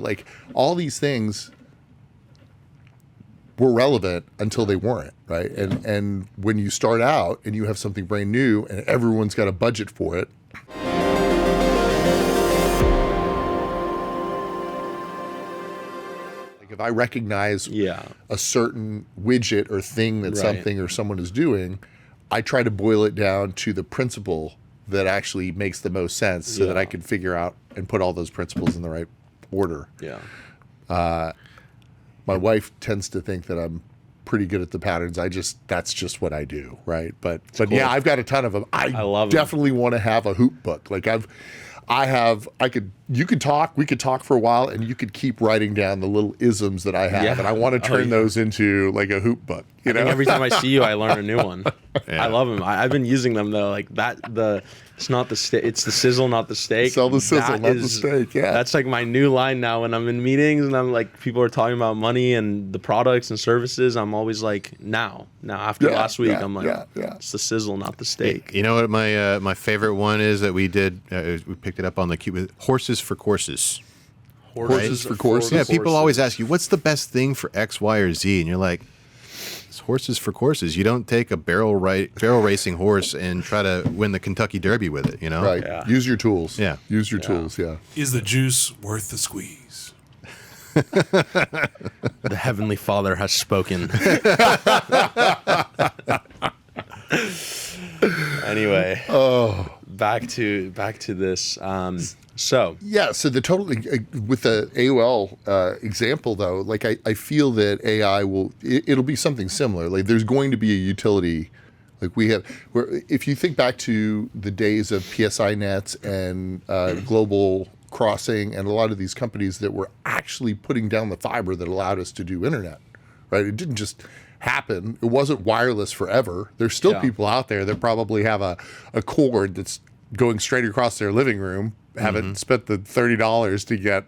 Like all these things were relevant until they weren't, right? And when you start out and you have something brand new and everyone's got a budget for it, like if I recognize a certain widget or thing that something or someone is doing, I try to boil it down to the principle that actually makes the most sense so that I can figure out and put all those principles in the right order. My wife tends to think that I'm pretty good at the patterns. That's just what I do, right? But cool. Yeah, I've got a ton of them. I love definitely want to have a hoop book. Like we could talk for a while and you could keep writing down the little isms that I have. And I want to turn those into like a hoop book. You know? Every time I see you, I learn a new one. I love them. I've been using them though. Like it's not the steak. It's the sizzle, not the steak. Sell the sizzle, not the steak. Yeah, that's like my new line now. When I'm in meetings and I'm like, people are talking about money and the products and services, I'm always like, now after last week, I'm like, it's the sizzle, not the steak. You know what my favorite one is that we did? We picked it up on the cube. Horses for courses. Horses for courses. Yeah, people always ask you, what's the best thing for X, Y, or Z, and you're like, horses for courses. You don't take a barrel racing horse and try to win the Kentucky Derby with it, you know? Right. Yeah. Use your tools. Yeah. Use your tools, yeah. Is the juice worth the squeeze? The Heavenly Father has spoken. Anyway. Back to this. So the total with the AOL example though, like I feel that AI it'll be something similar. Like there's going to be a utility, like if you think back to the days of PSI nets and Global Crossing and a lot of these companies that were actually putting down the fiber that allowed us to do internet, right? It didn't just happen. It wasn't wireless forever. There's still people out there that probably have a cord that's going straight across their living room, haven't spent the $30 to get,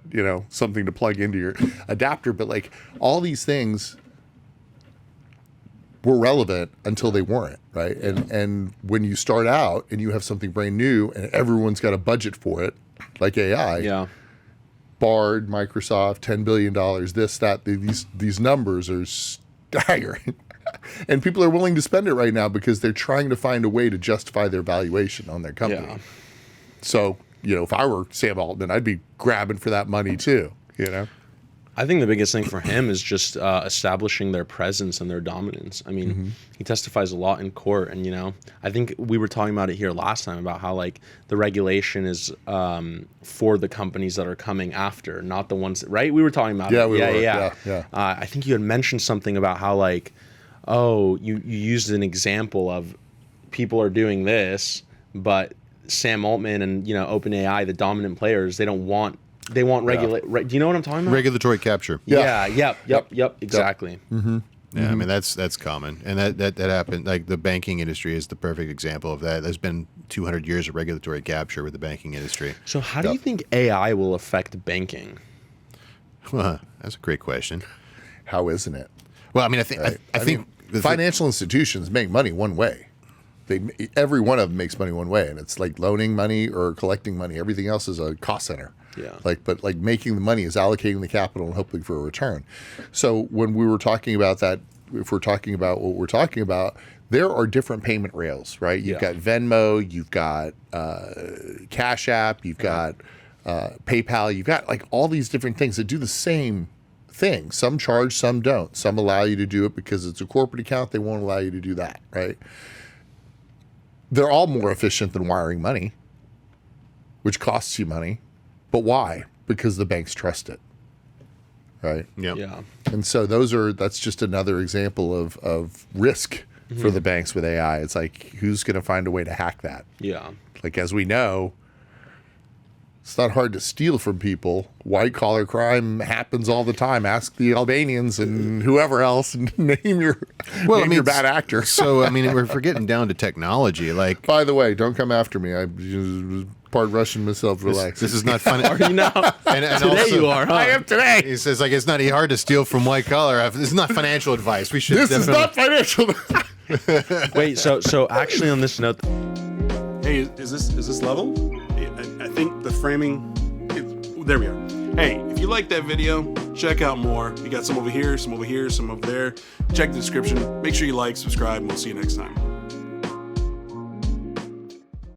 something to plug into your adapter. But like all these things were relevant until they weren't, right? And when you start out and you have something brand new and everyone's got a budget for it, like AI, Bard, Microsoft, $10 billion, this, that, these numbers are staggering. And people are willing to spend it right now because they're trying to find a way to justify their valuation on their company. Yeah. So, if I were Sam Altman, I'd be grabbing for that money too, I think the biggest thing for him is just establishing their presence and their dominance. I mean, he testifies a lot in court, and I think we were talking about it here last time about how like the regulation is for the companies that are coming after, not the ones right? We were talking about it. Yeah. I think you had mentioned something about how like, you used an example of people are doing this, but Sam Altman and OpenAI, the dominant players, they want regulate. Do you know what I'm talking about? Regulatory capture. Yep. Exactly. Yeah, I mean that's common, and that happened. Like the banking industry is the perfect example of that. There's been 200 years of regulatory capture with the banking industry. So how do you think AI will affect banking? Well, that's a great question. How isn't it? Well, I mean, I think financial institutions make money one way. Every one of them makes money one way, and it's like loaning money or collecting money. Everything else is a cost center. Yeah. But making the money is allocating the capital and hoping for a return. So when we were talking about that, if we're talking about what we're talking about, there are different payment rails, right? You've got Venmo, you've got Cash App, you've got PayPal, you've got like all these different things that do the same thing. Some charge, some don't. Some allow you to do it because it's a corporate account. They won't allow you to do that, right? They're all more efficient than wiring money, which costs you money. But why? Because the banks trust it, right? Yep. Yeah. And so that's just another example of risk for the banks with AI. It's like, who's going to find a way to hack that? Yeah. Like, as we know, it's not hard to steal from people. White collar crime happens all the time. Ask the Albanians and whoever else, and name your bad actor. So I mean, if we're getting down to technology. Like, by the way, don't come after me. I part Russian myself. Relax. This is not funny. Are you now? And today also, you are. Huh? I am today. He says like it's not hard to steal from white collar. This is not financial advice. We should. This is not financial. Wait. So actually, on this note, Hey, is this level? I think the framing. There we are. Hey, if you like that video, check out more. We got some over here, some over here, some over there. Check the description. Make sure you like, subscribe, and we'll see you next time.